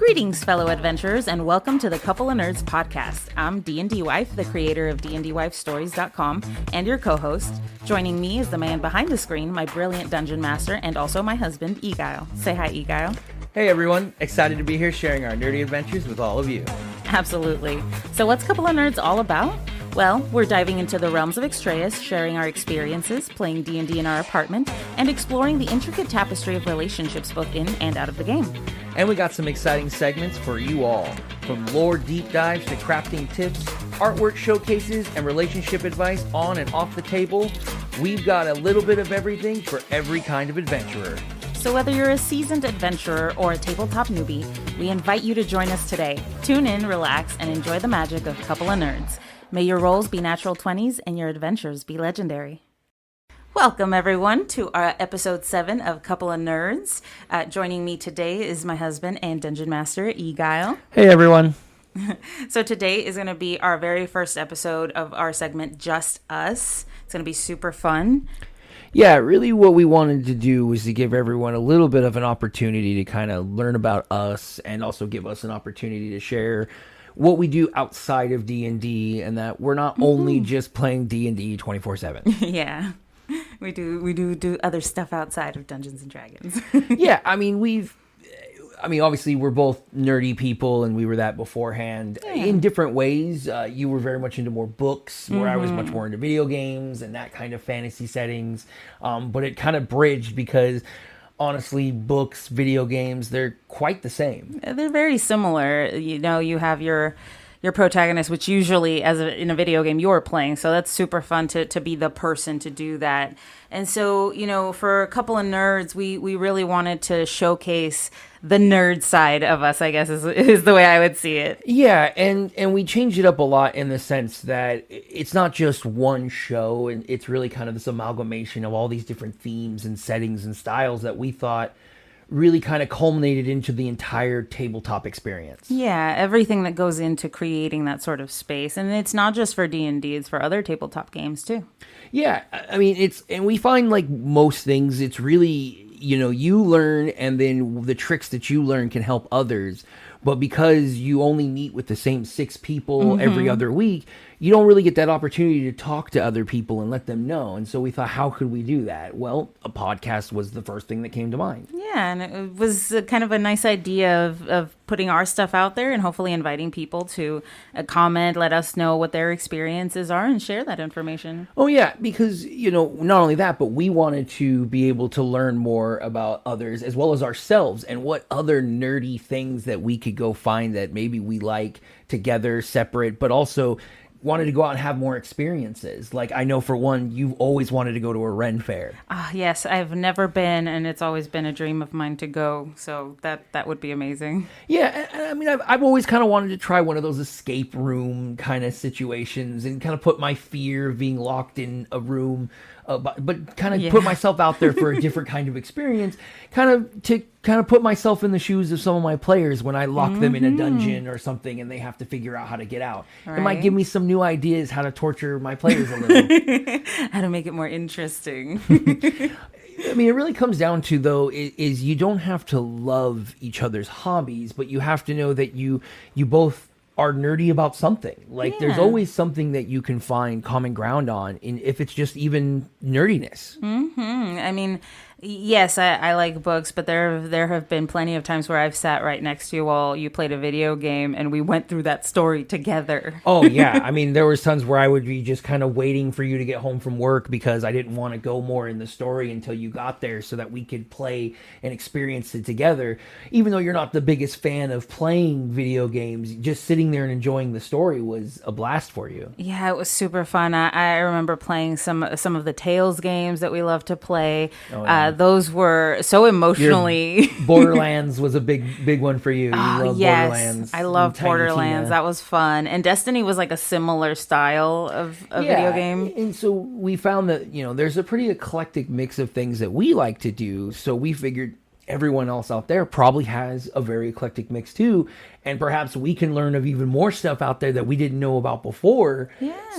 Greetings, fellow adventurers, and welcome to the Couple of Nerds podcast. I'm Dndwife, the creator of Dndwifestories.com, and your co-host. Joining me is the man behind the screen, my brilliant dungeon master, and also my husband, Eguile. Say hi, Eguile. Hey everyone, excited to be here sharing our nerdy adventures with all of you. Absolutely. So what's Couple of Nerds all about? Well, we're diving into the realms of Extraeus, sharing our experiences, playing D&D in our apartment, and exploring the intricate tapestry of relationships both in and out of the game. And we got some exciting segments for you all, from lore deep dives to crafting tips, artwork showcases, and relationship advice on and off the table. We've got a little bit of everything for every kind of adventurer. So whether you're a seasoned adventurer or a tabletop newbie, we invite you to join us today. Tune in, relax, and enjoy the magic of Couple of Nerds. May your rolls be natural 20s and your adventures be legendary. Welcome, everyone, to our episode 7 of Couple of Nerds. Joining me today is my husband and dungeon master, Eguile. Hey, everyone. So today is going to be our very first episode of our segment, Just Us. It's going to be super fun. Yeah, really what we wanted to do was to give everyone a little bit of an opportunity to kind of learn about us and also give us an opportunity to share what we do outside of D&D, and that we're not only just playing D&D 24/7. Yeah. We do other stuff outside of Dungeons and Dragons. Yeah, I mean, obviously we're both nerdy people, and we were that beforehand in different ways. You were very much into more books, where I was much more into video games and that kind of fantasy settings. But it kind of bridged because, honestly, books, video games, they're quite the same. They're very similar. You know, you have your protagonist, which usually in a video game you're playing. So that's super fun to be the person to do that. And so, you know, for a Couple of Nerds, we really wanted to showcase the nerd side of us, I guess, is the way I would see it. Yeah, and we changed it up a lot in the sense that it's not just one show, and it's really kind of this amalgamation of all these different themes and settings and styles that we thought really kind of culminated into the entire tabletop experience. Yeah, everything that goes into creating that sort of space. And it's not just for D&D, it's for other tabletop games too. Yeah, I mean, and we find, like most things, it's really, you know, you learn, and then the tricks that you learn can help others. But because you only meet with the same 6 people every other week, you don't really get that opportunity to talk to other people and let them know. And so we thought, how could we do that? Well, a podcast was the first thing that came to mind. Yeah, and it was kind of a nice idea of putting our stuff out there and hopefully inviting people to comment, let us know what their experiences are, and share that information. Oh, yeah, because, you know, not only that, but we wanted to be able to learn more about others as well as ourselves and what other nerdy things that we could go find that maybe we like together, separate, but also wanted to go out and have more experiences. Like, I know for one, you've always wanted to go to a Ren fair. Yes, I've never been, and it's always been a dream of mine to go. So that would be amazing. Yeah, I mean, I've always kind of wanted to try one of those escape room kind of situations and kind of put my fear of being locked in a room, but kind of put myself out there for a different kind of experience, kind of put myself in the shoes of some of my players when I lock them in a dungeon or something and they have to figure out how to get out. Right. It might give me some new ideas how to torture my players a little. How to make it more interesting. I mean, it really comes down to, though, is you don't have to love each other's hobbies, but you have to know that you both are nerdy about something. Like, there's always something that you can find common ground on, if it's just even nerdiness. I mean, yes, I like books, but there have been plenty of times where I've sat right next to you while you played a video game and we went through that story together. Oh, yeah. I mean, there was times where I would be just kind of waiting for you to get home from work because I didn't want to go more in the story until you got there so that we could play and experience it together. Even though you're not the biggest fan of playing video games, just sitting there and enjoying the story was a blast for you. Yeah, it was super fun. I remember playing some of the Tales games that we love to play. Oh, yeah. Those were so emotionally. Borderlands was a big one for you. You love Borderlands. I love Borderlands. That was fun. And Destiny was like a similar style of video game. And so we found that, you know, there's a pretty eclectic mix of things that we like to do. So we figured, everyone else out there probably has a very eclectic mix too, and perhaps we can learn of even more stuff out there that we didn't know about before,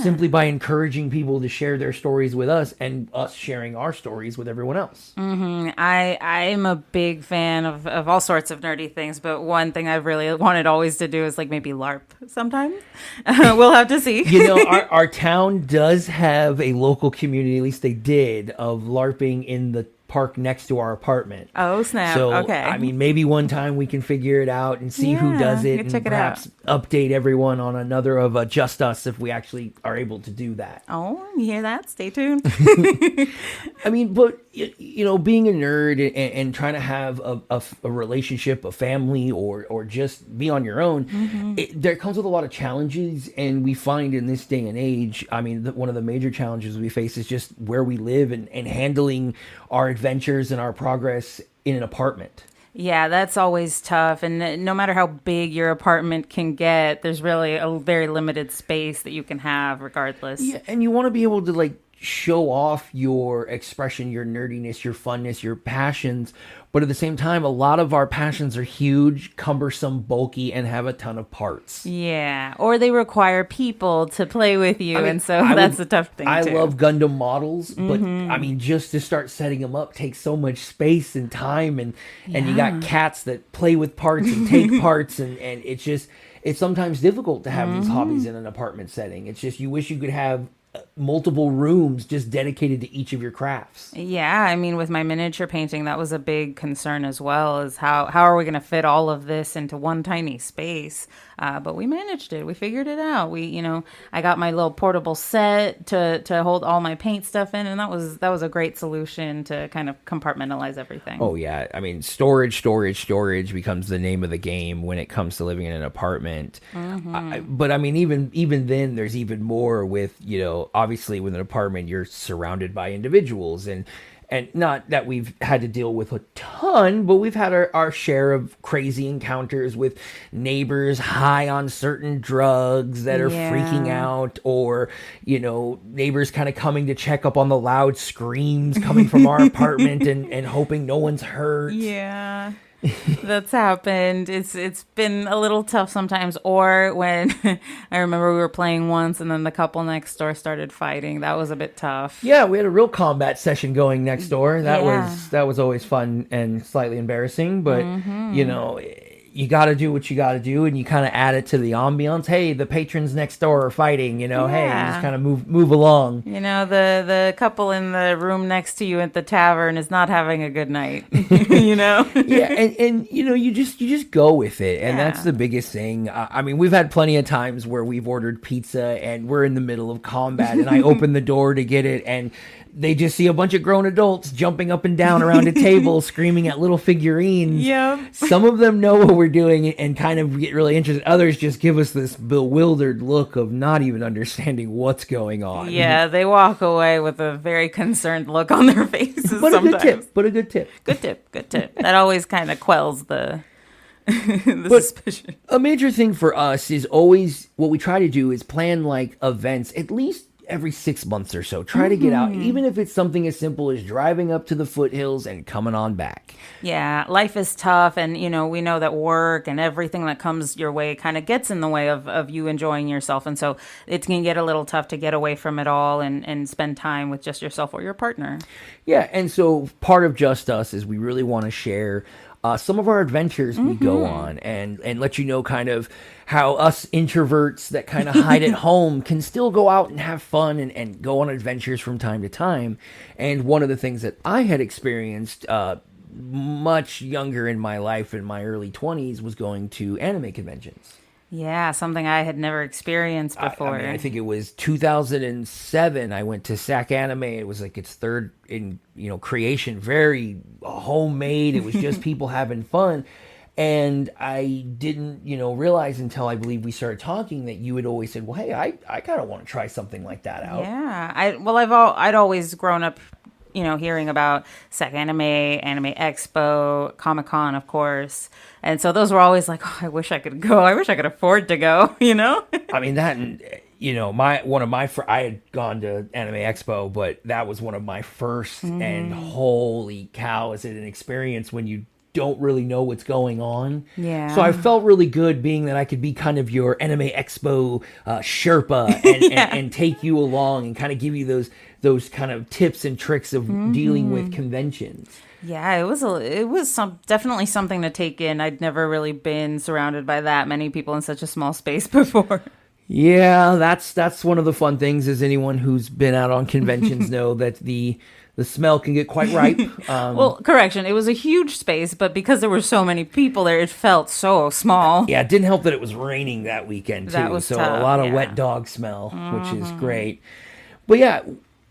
simply by encouraging people to share their stories with us and us sharing our stories with everyone else. I'm a big fan of all sorts of nerdy things, but one thing I've really wanted always to do is like maybe LARP sometimes. We'll have to see. You know, our town does have a local community, at least they did, of LARPing in the park next to our apartment. Oh, snap. So, okay. I mean, maybe one time we can figure it out and see who does it, and perhaps update everyone on another of Just Us if we actually are able to do that. Oh, you hear that? Stay tuned. I mean, but, you know, being a nerd and trying to have a relationship, a family, or just be on your own, there comes with a lot of challenges. And we find in this day and age, I mean, one of the major challenges we face is just where we live and handling our adventures and our progress in an apartment. Yeah, that's always tough. And no matter how big your apartment can get, there's really a very limited space that you can have regardless. Yeah, and you want to be able to like show off your expression, your nerdiness, your funness, your passions. But at the same time, a lot of our passions are huge, cumbersome, bulky, and have a ton of parts. Yeah, or they require people to play with you, and so that's a tough thing, too. I love Gundam models, but, I mean, just to start setting them up takes so much space and time, and you got cats that play with parts and take parts, and it's sometimes difficult to have these hobbies in an apartment setting. It's just, you wish you could have multiple rooms just dedicated to each of your crafts. Yeah, I mean, with my miniature painting, that was a big concern as well, is how are we going to fit all of this into one tiny space? But we managed it. We figured it out. I got my little portable set to hold all my paint stuff in, and that was a great solution to kind of compartmentalize everything. Oh yeah, I mean, storage becomes the name of the game when it comes to living in an apartment. But I mean, even then, there's even more with, you know, obviously with an apartment, you're surrounded by individuals, and not that we've had to deal with a ton, but we've had our share of crazy encounters with neighbors high on certain drugs that are freaking out, or, you know, neighbors kind of coming to check up on the loud screams coming from our apartment and hoping no one's hurt. Yeah. That's happened. It's been a little tough sometimes. Or when I remember we were playing once and then the couple next door started fighting. That was a bit tough. Yeah, we had a real combat session going next door. That was always fun and slightly embarrassing, but you know, you got to do what you got to do, and you kind of add it to the ambiance. Hey, the patrons next door are fighting, you know. Hey, just kind of move along. You know, the couple in the room next to you at the tavern is not having a good night. You know. Yeah, and you know, you just go with it, and that's the biggest thing. I mean, we've had plenty of times where we've ordered pizza and we're in the middle of combat, and I open the door to get it, and they just see a bunch of grown adults jumping up and down around a table, screaming at little figurines. Yeah. Some of them know what we're doing and kind of get really interested. Others just give us this bewildered look of not even understanding what's going on. Yeah, they walk away with a very concerned look on their faces. But sometimes. a good tip. Good tip. That always kind of quells the suspicion. A major thing for us is always, what we try to do is plan like events at least every 6 months or so. Try to get out, even if it's something as simple as driving up to the foothills and coming on back. Yeah, life is tough, and you know, we know that work and everything that comes your way kind of gets in the way of you enjoying yourself, and so it can get a little tough to get away from it all and spend time with just yourself or your partner. Yeah, and so part of Just Us is we really want to share some of our adventures we go on, and let you know kind of how us introverts that kind of hide at home can still go out and have fun and go on adventures from time to time. And one of the things that I had experienced much younger in my life, in my early 20s, was going to anime conventions. Yeah, something I had never experienced before. I mean, I think it was 2007. I went to SAC Anime. It was like its third in, you know, creation, very homemade. It was just people having fun. And I didn't, you know, realize until I believe we started talking that you had always said, well, hey, I kind of want to try something like that out. Yeah. I'd always grown up, you know, hearing about SAC Anime, Anime Expo, Comic-Con, of course. And so those were always like, oh, I wish I could go. I wish I could afford to go, you know? I mean, that, you know, I had gone to Anime Expo, but that was one of my first, and holy cow, is it an experience when you don't really know what's going on. Yeah. So I felt really good being that I could be kind of your Anime Expo Sherpa and take you along and kind of give you those kind of tips and tricks of dealing with conventions. Yeah, it was definitely something to take in. I'd never really been surrounded by that many people in such a small space before. Yeah, that's one of the fun things, as anyone who's been out on conventions know, that the smell can get quite ripe. Well, correction, it was a huge space, but because there were so many people there, it felt so small. Yeah, it didn't help that it was raining that weekend, too. That was so tough, a lot of wet dog smell, which is great. But yeah,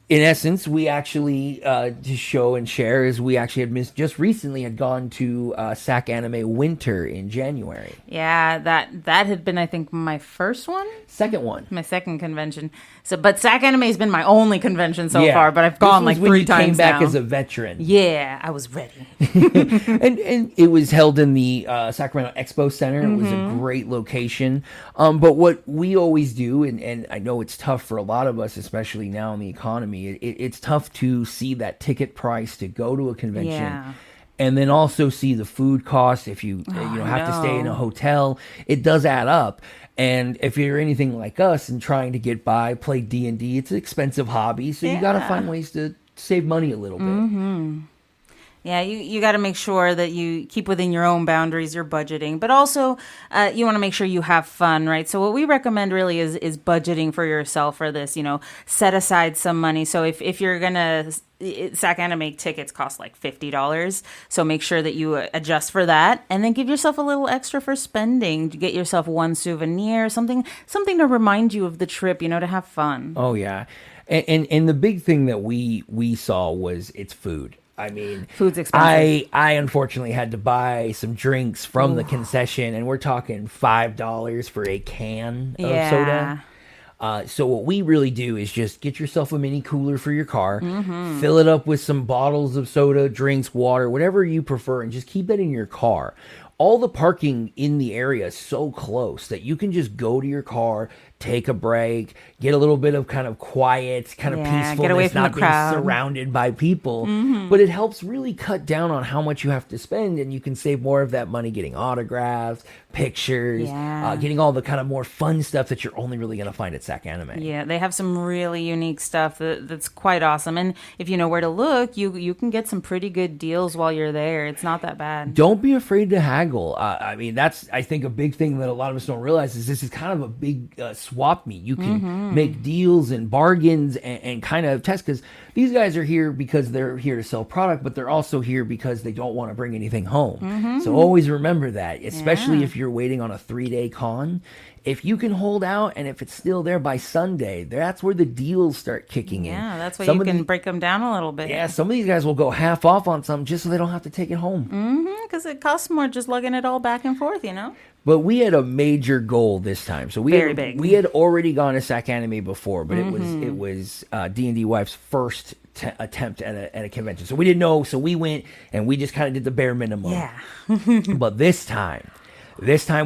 in essence, we actually, to show and share, is we actually had just recently had gone to SAC Anime Winter in January. Yeah, that had been, I think, my first one? Second one. My second convention. But SAC Anime has been my only convention so far, but I've gone like 3 times now. Came back as a veteran. Yeah, I was ready. and it was held in the Sacramento Expo Center. It was a great location. But what we always do, and I know it's tough for a lot of us, especially now in the economy, it's tough to see that ticket price to go to a convention. Yeah. And then also see the food costs. If you have to stay in a hotel, it does add up. And if you're anything like us and trying to get by, play D&D, it's an expensive hobby. So you got to find ways to save money a little bit. Yeah, you got to make sure that you keep within your own boundaries, your budgeting, but also you want to make sure you have fun, right? So what we recommend really is budgeting for yourself for this, set aside some money. So if you're going to, SAC Anime tickets cost like $50. So make sure that you adjust for that and then give yourself a little extra for spending. Get yourself one souvenir, something to remind you of the trip, to have fun. Oh, yeah. And the big thing that we saw was it's food. I mean, food's expensive. I unfortunately had to buy some drinks from the concession, and we're talking $5 for a can of soda. So what we really do is just get yourself a mini cooler for your car, fill it up with some bottles of soda, drinks, water, whatever you prefer, and just keep that in your car. All the parking in the area is so close that you can just go to your car, take a break, get a little bit of kind of quiet, kind of peacefulness, get away from not the being crowd. surrounded by people. But it helps really cut down on how much you have to spend, and you can save more of that money getting autographs, pictures, getting all the kind of more fun stuff that you're only really going to find at SAC Anime. Yeah, they have some really unique stuff that's quite awesome. And if you know where to look, you can get some pretty good deals while you're there. It's not that bad. Don't be afraid to haggle. I mean, that's, I think, a big thing that a lot of us don't realize is this is kind of a big swap meet. You can make deals and bargains and kind of test, because these guys are here because they're here to sell product, but they're also here because they don't want to bring anything home. So always remember that, especially if you're waiting on a 3-day con. If you can hold out, and if it's still there by Sunday, that's where the deals start kicking in. Yeah, that's where you can break them down a little bit. Yeah, some of these guys will go half off on something just so they don't have to take it home. Because it costs more just lugging it all back and forth, But we had a major goal this time. So we had already gone to SAC Anime before, but it was Dndwife's first attempt at a convention. So we didn't know, so we went and we just kind of did the bare minimum. Yeah. But this time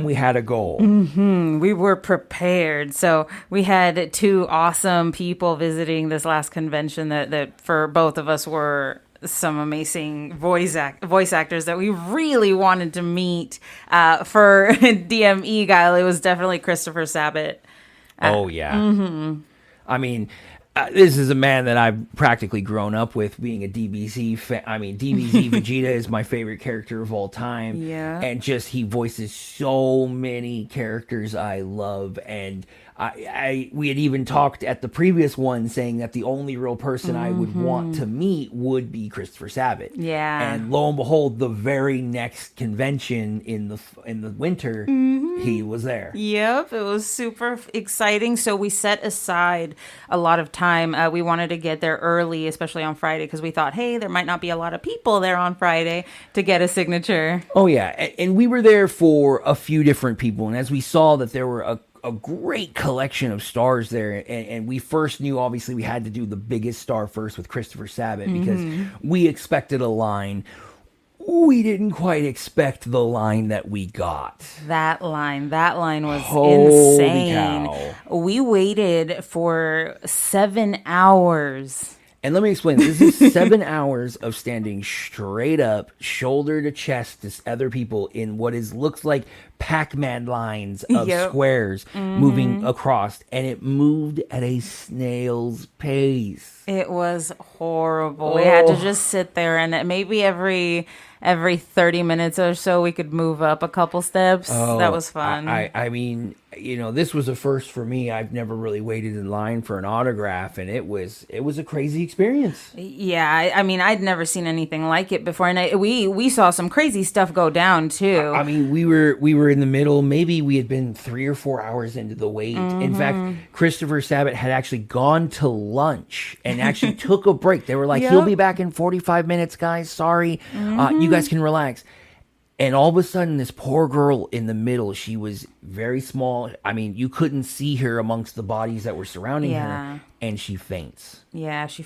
we had a goal. We were prepared. So we had 2 awesome people visiting this last convention that for both of us were some amazing voice actors that we really wanted to meet. For DM Eguile, it was definitely Christopher Sabat. Oh, yeah. I mean, this is a man that I've practically grown up with, being a DBZ fan. I mean, DBZ Vegeta is my favorite character of all time. Yeah. And just, he voices so many characters I love. And we had even talked at the previous one saying that the only real person I would want to meet would be Christopher Sabat. Yeah. And lo and behold, the very next convention in the winter, he was there. Yep, it was super exciting. So we set aside a lot of time. We wanted to get there early, especially on Friday, because we thought, hey, there might not be a lot of people there on Friday to get a signature. Oh, yeah. And we were there for a few different people. And as we saw that there were a great collection of stars there, and we first knew, obviously, we had to do the biggest star first with Christopher Sabat, because we expected a line. We didn't quite expect the line that we got. That line was Holy insane. cow. We waited for 7 hours. And let me explain. This is 7 hours of standing straight up, shoulder to chest to other people in what looks like Pac-Man lines of squares moving across. And it moved at a snail's pace. It was horrible. We had to just sit there, and maybe every 30 minutes or so we could move up a couple steps. That was fun. I mean, this was a first for me. I've never really waited in line for an autograph, and it was a crazy experience. Yeah, I mean, I'd never seen anything like it before, and we saw some crazy stuff go down too. I mean, we were in the middle. Maybe we had been 3 or 4 hours into the wait. In fact, Christopher Sabat had actually gone to lunch and actually took a break. They were like, he'll be back in 45 minutes, guys. Sorry. You guys can relax. And all of a sudden, this poor girl in the middle, she was very small. I mean, you couldn't see her amongst the bodies that were surrounding her, and she faints. Yeah, she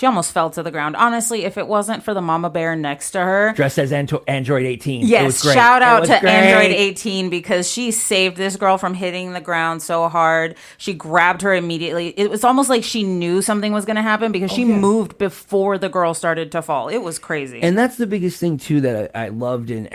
almost fell to the ground. Honestly, if it wasn't for the mama bear next to her. Dressed as Android 18. Yes, it was great. Shout out to Android 18 because she saved this girl from hitting the ground so hard. She grabbed her immediately. It was almost like she knew something was going to happen because she moved before the girl started to fall. It was crazy. And that's the biggest thing, too, that I loved and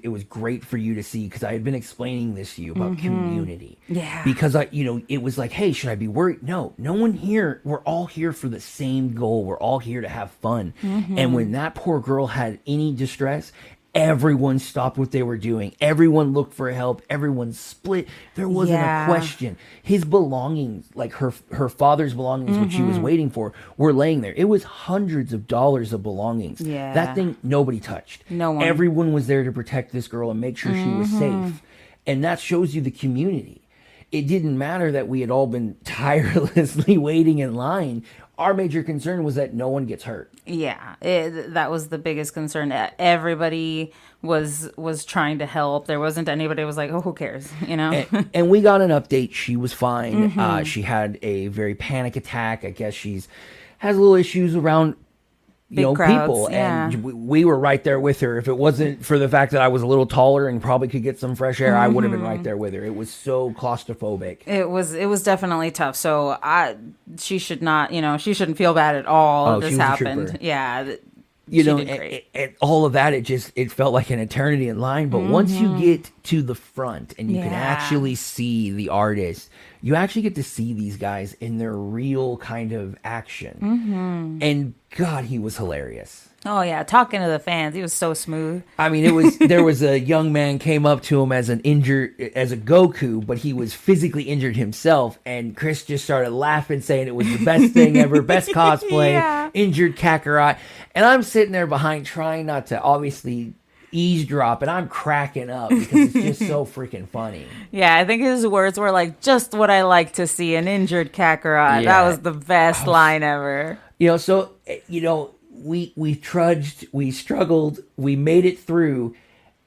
it was great for you to see because I had been explaining this to you about community. Yeah. Because, it was like, hey, should I be worried? No one here. We're all here for the same goal. We're all here to have fun. And when that poor girl had any distress, everyone stopped what they were doing. Everyone looked for help. Everyone split. There wasn't a question. His belongings, like her father's belongings, which she was waiting for, were laying there. It was hundreds of dollars of belongings. Yeah. That thing, nobody touched. No one. Everyone was there to protect this girl and make sure she was safe. And that shows you the community. It didn't matter that we had all been tirelessly waiting in line. Our major concern was that no one gets hurt. Yeah, that was the biggest concern. Everybody was trying to help. There wasn't anybody who was like, oh, who cares, And we got an update. She was fine. She had a very panic attack. I guess has little issues around crowds, people. And we were right there with her. If it wasn't for the fact that I was a little taller and probably could get some fresh air, I would have been right there with her. It was so claustrophobic. It was definitely tough. So she should not, she shouldn't feel bad at all. This happened. Yeah. And all of that, it felt like an eternity in line. But once you get to the front and you can actually see the artist, you actually get to see these guys in their real kind of action. And God, he was hilarious. Oh yeah, talking to the fans, he was so smooth. I mean, there was a young man came up to him as a Goku, but he was physically injured himself, and Chris just started laughing, saying it was the best thing ever, best cosplay, injured Kakarot, and I'm sitting there behind trying not to obviously eavesdrop, and I'm cracking up because it's just so freaking funny. Yeah, I think his words were like, just what I like to see, an injured Kakarot. That was the best line ever. We trudged, we struggled, we made it through,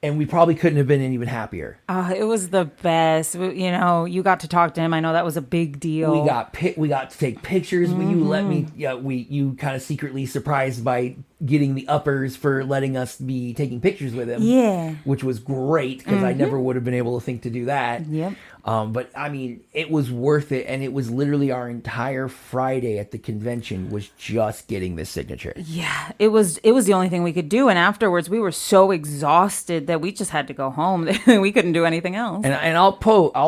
and we probably couldn't have been even happier. It was the best. You got to talk to him. I know that was a big deal. We got to take pictures. You let me. You kind of secretly surprised by getting the uppers for letting us be taking pictures with him. Yeah, which was great because I never would have been able to think to do that. Yep. But I mean, it was worth it, and it was literally our entire Friday at the convention was just getting this signature. Yeah, it was the only thing we could do, and afterwards we were so exhausted that we just had to go home. We couldn't do anything else. And I'll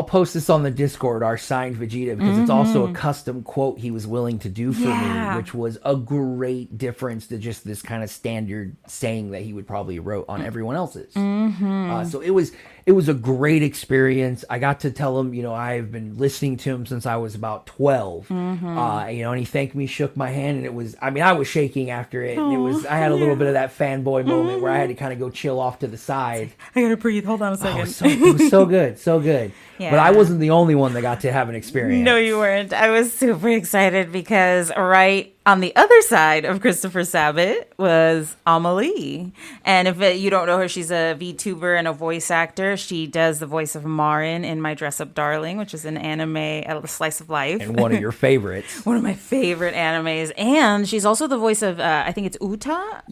post this on the Discord, our signed Vegeta, because it's also a custom quote he was willing to do for me, which was a great difference to just this kind of standard saying that he would probably wrote on everyone else's. So it was a great experience. I got to tell him, I've been listening to him since I was about 12. And he thanked me, shook my hand, and I was shaking after it. And I had a little bit of that fanboy moment where I had to kind of go chill off to the side. I gotta breathe. Hold on a second. It was so good, so good. Yeah. But I wasn't the only one that got to have an experience. No, you weren't. I was super excited because right on the other side of Christopher Sabat was Amelie. And if you don't know her, she's a VTuber and a voice actor. She does the voice of Marin in My Dress Up Darling, which is an anime, a slice of life. And one of your favorites. One of my favorite animes. And she's also the voice of, I think it's Uta.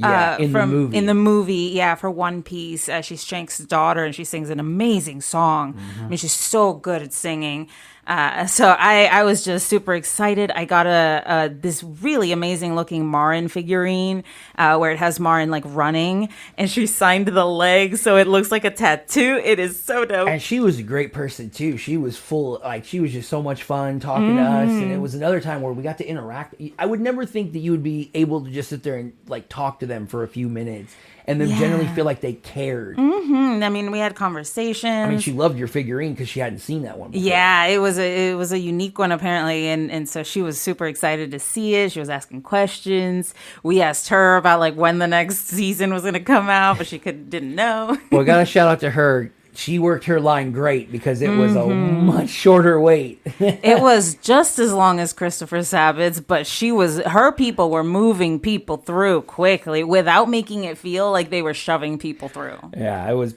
In the movie, for One Piece. She's Shank's daughter, and she sings an amazing song. I mean, she's so good at singing. So I was just super excited. I got this really amazing looking Marin figurine where it has Marin like running, and she signed the leg so it looks like a tattoo. It is so dope. And she was a great person too. She was full, like she was just so much fun talking to us, and it was another time where we got to interact. I would never think that you would be able to just sit there and like talk to them for a few minutes and then generally feel like they cared. I mean, we had conversations. I mean, she loved your figurine because she hadn't seen that one before. Yeah, it was a unique one apparently, and so she was super excited to see it. She was asking questions. We asked her about like when the next season was going to come out, but she didn't know. Well, I got to shout out to her. She worked her line great because it was a much shorter wait. It was just as long as Christopher Sabat's, but her people were moving people through quickly without making it feel like they were shoving people through. Yeah, it was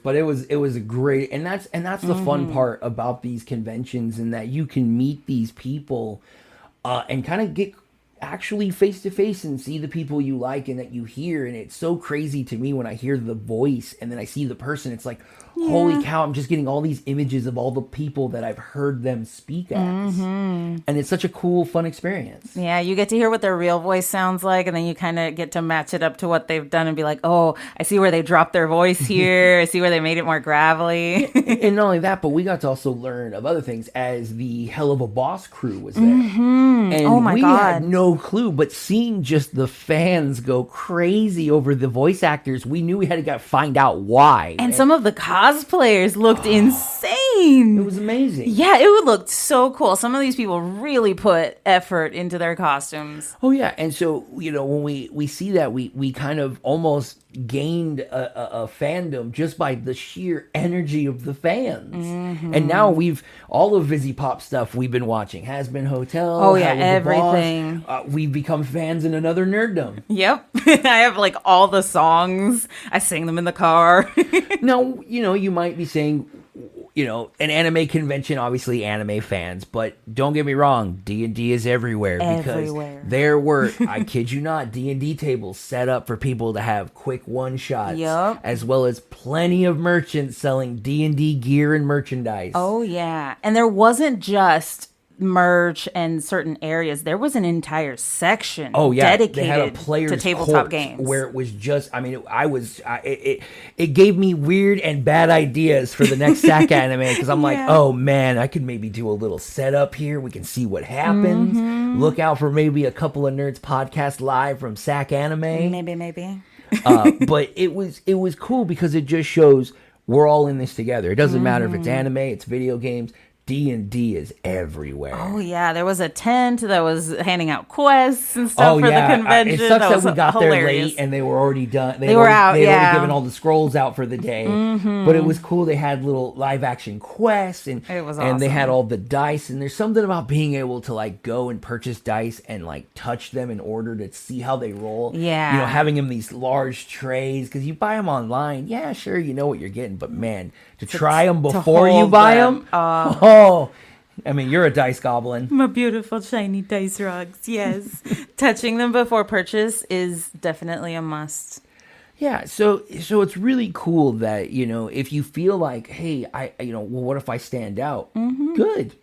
a great, and that's the fun part about these conventions, in that you can meet these people and kind of get actually face to face and see the people you like and that you hear. And it's so crazy to me when I hear the voice and then I see the person. It's like, holy cow, I'm just getting all these images of all the people that I've heard them speak as. And it's such a cool, fun experience. Yeah, you get to hear what their real voice sounds like, and then you kind of get to match it up to what they've done and be like, oh, I see where they dropped their voice here. I see where they made it more gravelly. And not only that, but we got to also learn of other things as the Hell of a Boss crew was there. And oh my we God. had no clue, but seeing just the fans go crazy over the voice actors, we knew we had to find out why. And some of the cosplayers looked insane. It was amazing. Yeah, it looked so cool. Some of these people really put effort into their costumes. Oh yeah, and so when we see that, we kind of almost gained a fandom just by the sheer energy of the fans. And now all of Vizzy Pop stuff we've been watching has been Hotel. Oh yeah, everything. We've become fans in another nerddom. Yep. I have like all the songs. I sing them in the car. Now, you might be saying, an anime convention, obviously anime fans, but don't get me wrong, D&D is everywhere. Because there were, I kid you not, D&D tables set up for people to have quick one-shots. Yep. As well as plenty of merchants selling D&D gear and merchandise. Oh, yeah. And there wasn't just merch and certain areas. There was an entire section dedicated they had a player's to tabletop court games where it was just, it gave me weird and bad ideas for the next SAC anime, because I'm like, oh man, I could maybe do a little setup here. We can see what happens. Look out for maybe a couple of nerds podcast live from SAC anime. Maybe. But it was cool because it just shows we're all in this together. It doesn't matter if it's anime, it's video games. D&D is everywhere. Oh yeah, there was a tent that was handing out quests and stuff for the convention. It sucks that we got hilarious. there late and they were already done. They were out. They had already given all the scrolls out for the day. But it was cool. They had little live action quests, and it was and they awesome. had all the dice. And there's something about being able to like go and purchase dice and like touch them in order to see how they roll. Yeah, having them these large trays, because you buy them online. Yeah, sure, you know what you're getting, but man, to try them before you buy them. Oh, I mean, you're a dice goblin. My beautiful shiny dice rugs, yes. Touching them before purchase is definitely a must. Yeah, so it's really cool that, if you feel like, hey, what if I stand out? Good.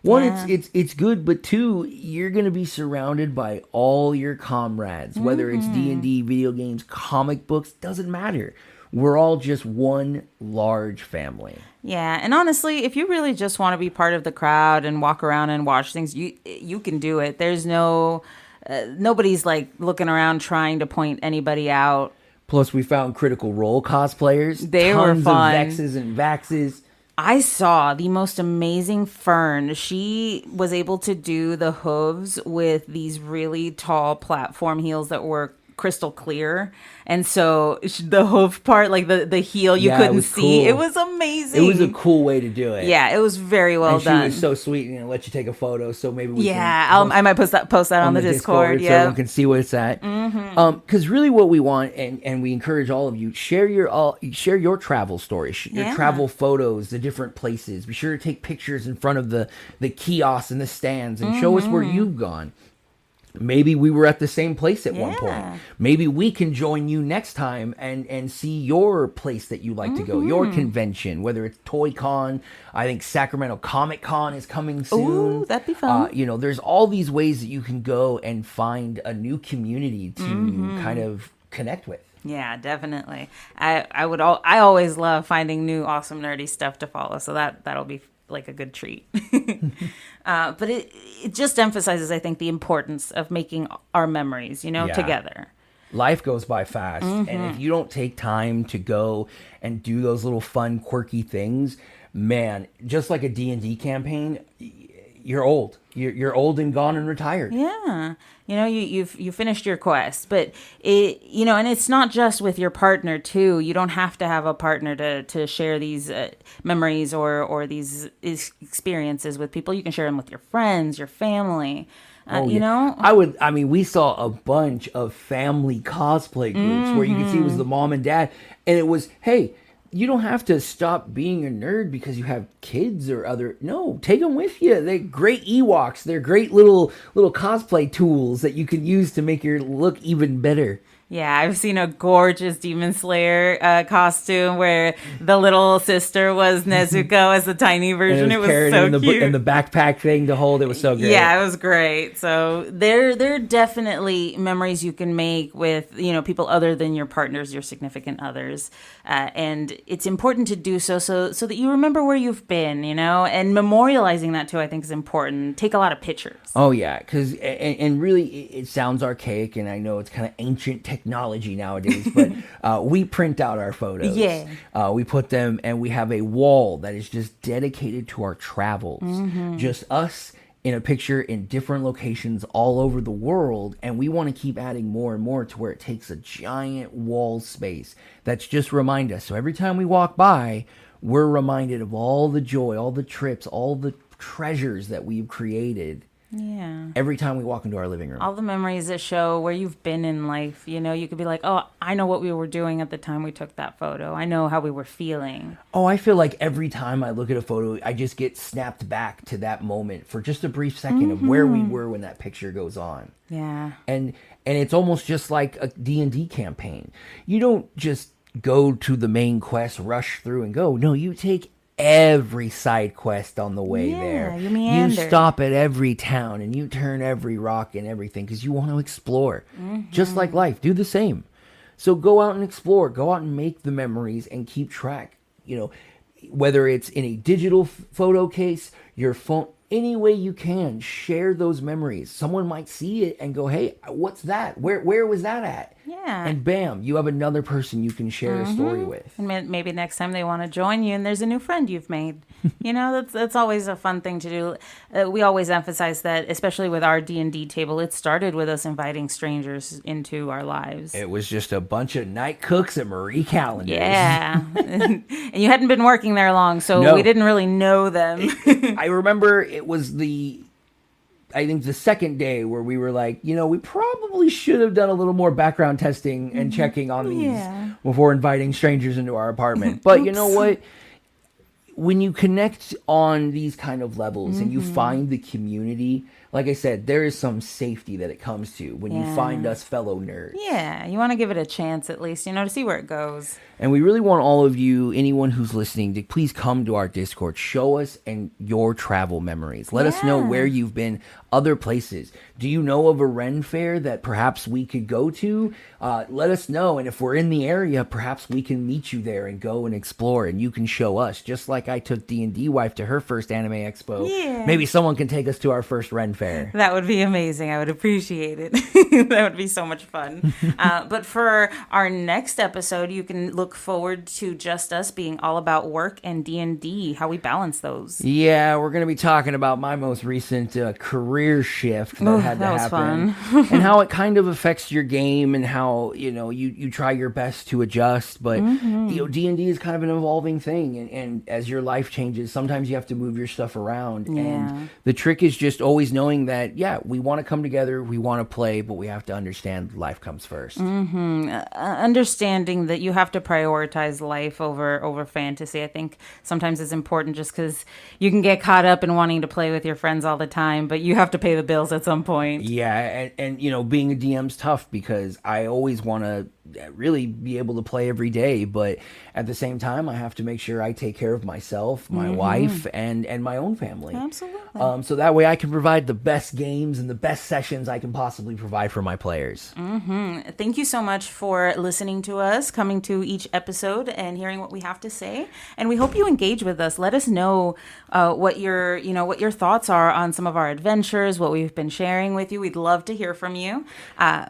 One, it's good, but two, you're going to be surrounded by all your comrades, whether it's D&D, video games, comic books, doesn't matter. We're all just one large family. Yeah, and honestly, if you really just want to be part of the crowd and walk around and watch things, you can do it. There's nobody's like looking around trying to point anybody out. Plus, we found Critical Role cosplayers. They were fun. Tons of Vexes and Vaxes. I saw the most amazing Fern. She was able to do the hooves with these really tall platform heels that were crystal clear, and so the hoof part, like the heel, you couldn't see. Cool. It was amazing. It was a cool way to do it. Yeah, it was very well done. She was so sweet and let you take a photo, so maybe we I might post that on the Discord, so everyone can see what it's at. Because really what we want, and we encourage all of you, share your travel stories, your travel photos, the different places. Be sure to take pictures in front of the kiosks and the stands and show us where you've gone. Maybe we were at the same place at one point. Maybe we can join you next time and see your place that you like to go, your convention, whether it's Toy Con. I think Sacramento Comic Con is coming soon. Ooh, that'd be fun. There's all these ways that you can go and find a new community to kind of connect with. Yeah, definitely. I always love finding new awesome nerdy stuff to follow, so that'll be like a good treat. But it just emphasizes, I think, the importance of making our memories, together. Life goes by fast, and if you don't take time to go and do those little fun, quirky things, man, just like a D&D campaign, you're old. You're old and gone and retired. Yeah. You finished your quest, but and it's not just with your partner too. You don't have to have a partner to share these memories or these experiences with people. You can share them with your friends, your family. We saw a bunch of family cosplay groups where you could see it was the mom and dad, and it was, hey, you don't have to stop being a nerd because you have kids or other. No, take them with you. They're great Ewoks. They're great little cosplay tools that you can use to make your look even better. Yeah, I've seen a gorgeous Demon Slayer costume where the little sister was Nezuko as the tiny version. It was so cute. And the backpack thing to hold, it was so great. Yeah, it was great. So there are definitely memories you can make with, people other than your partners, your significant others. And it's important to do so that you remember where you've been, and memorializing that too, I think is important. Take a lot of pictures. Oh, yeah, because and really it sounds archaic, and I know it's kind of ancient technology nowadays, but we print out our photos. Yeah. We put them, and we have a wall that is just dedicated to our travels. Just us in a picture in different locations all over the world, and we want to keep adding more and more to where it takes a giant wall space that's just remind us. So every time we walk by, we're reminded of all the joy, all the trips, all the treasures that we've created. Yeah. Every time we walk into our living room. All the memories that show where you've been in life. You could be like, oh, I know what we were doing at the time we took that photo. I know how we were feeling. Oh, I feel like every time I look at a photo, I just get snapped back to that moment for just a brief second of where we were when that picture goes on. Yeah. And it's almost just like a D&D campaign. You don't just go to the main quest, rush through and go. No, you take every side quest on the way there. You stop at every town and you turn every rock and everything because you want to explore. Just like life, do the same. So go out and explore, go out and make the memories and keep track. Whether it's in a digital photo case, your phone, any way you can, share those memories. Someone might see it and go, hey, what's that? Where was that at? Yeah. And bam, you have another person you can share a story with. And maybe next time they want to join you and there's a new friend you've made. That's always a fun thing to do. We always emphasize that, especially with our D&D table, it started with us inviting strangers into our lives. It was just a bunch of night cooks and Marie calendars. Yeah. And you hadn't been working there long, so we didn't really know them. I remember it was I think the second day where we were like, we probably should have done a little more background testing and checking on these before inviting strangers into our apartment. But you know what? When you connect on these kind of levels and you find the community, like I said, there is some safety that it comes to when you find us fellow nerds. Yeah, you want to give it a chance at least, to see where it goes. And we really want all of you, anyone who's listening, to please come to our Discord. Show us your travel memories. Let us know where you've been, other places. Do you know of a Ren fair that perhaps we could go to? Let us know. And if we're in the area, perhaps we can meet you there and go and explore. And you can show us, just like I took Dndwife to her first anime expo. Yeah. Maybe someone can take us to our first Ren fair. That would be amazing. I would appreciate it. That would be so much fun. But for our next episode, you can look forward to just us being all about work and D&D, how we balance those. Yeah, we're going to be talking about my most recent career shift that had to happen. Fun. And how it kind of affects your game and how, you try your best to adjust. But, D&D is kind of an evolving thing. And as your life changes, sometimes you have to move your stuff around. Yeah. And the trick is just always knowing knowing that, yeah, we want to come together, we want to play, but we have to understand life comes first. Understanding that you have to prioritize life over fantasy, I think sometimes is important, just because you can get caught up in wanting to play with your friends all the time, but you have to pay the bills at some point. Yeah, and you know, being a DM's tough because I always want to really be able to play every day, but at the same time I have to make sure I take care of myself, my wife, and my own family. Absolutely. So that way I can provide the best games and the best sessions I can possibly provide for my players. Thank you so much for listening to us, coming to each episode and hearing what we have to say, and we hope you engage with us. Let us know what your thoughts are on some of our adventures, what we've been sharing with you. We'd love to hear from you.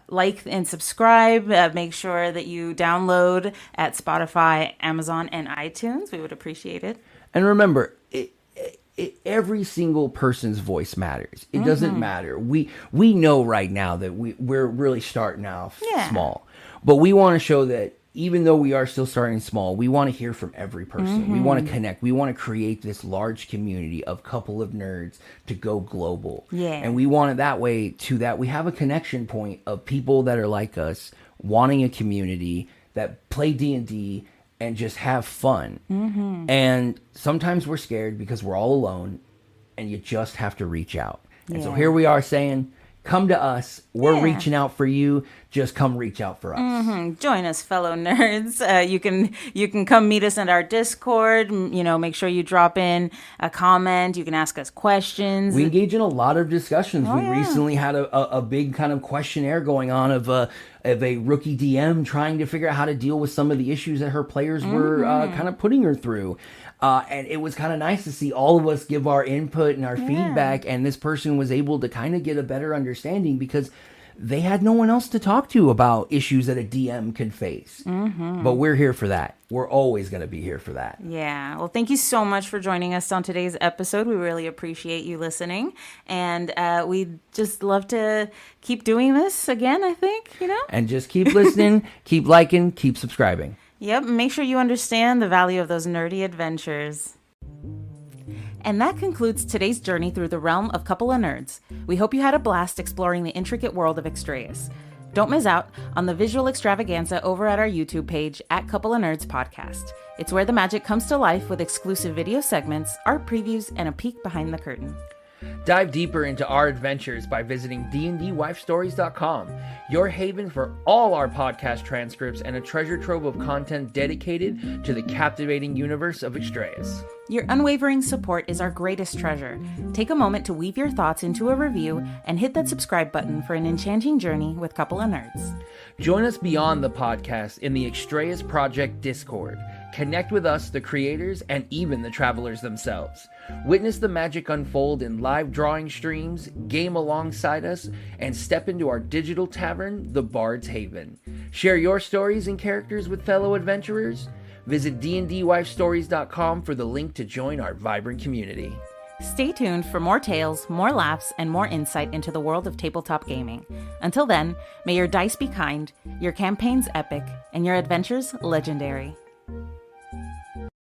Like and subscribe. Make sure that you download at Spotify, Amazon, and iTunes. We would appreciate it. And remember, every single person's voice matters. It doesn't matter. We know right now that we're really starting off small, but we want to show that even though we are still starting small, we want to hear from every person. We want to connect. We want to create this large community of couple of nerds to go global. Yeah. And we want it that way to that we have a connection point of people that are like us, wanting a community that play D&D and just have fun. And sometimes we're scared because we're all alone, and you just have to reach out. And so here we are saying, come to us. We're reaching out for you. Just come reach out for us. Join us, fellow nerds. You can come meet us in our Discord. Make sure you drop in a comment. You can ask us questions. We engage in a lot of discussions. We recently had a big kind of questionnaire going on of a rookie DM trying to figure out how to deal with some of the issues that her players were kind of putting her through. And it was kind of nice to see all of us give our input and our feedback, and this person was able to kind of get a better understanding because they had no one else to talk to about issues that a DM can face. But we're here for that. We're always going to be here for that. Yeah. Well, thank you so much for joining us on today's episode. We really appreciate you listening. And we'd just love to keep doing this again, I think, And just keep listening, keep liking, keep subscribing. Yep. Make sure you understand the value of those nerdy adventures. And that concludes today's journey through the realm of Couple of Nerds. We hope you had a blast exploring the intricate world of Extraeus. Don't miss out on the visual extravaganza over at our YouTube page at Couple of Nerds Podcast. It's where the magic comes to life with exclusive video segments, art previews, and a peek behind the curtain. Dive deeper into our adventures by visiting dndwifestories.com, your haven for all our podcast transcripts and a treasure trove of content dedicated to the captivating universe of Extraeus. Your unwavering support is our greatest treasure. Take a moment to weave your thoughts into a review and hit that subscribe button for an enchanting journey with Couple of Nerds. Join us beyond the podcast in the Extraeus Project Discord. Connect with us, the creators, and even the travelers themselves. Witness the magic unfold in live drawing streams, game alongside us, and step into our digital tavern, the Bard's Haven. Share your stories and characters with fellow adventurers. Visit dndwifestories.com for the link to join our vibrant community. Stay tuned for more tales, more laughs, and more insight into the world of tabletop gaming. Until then, may your dice be kind, your campaigns epic, and your adventures legendary.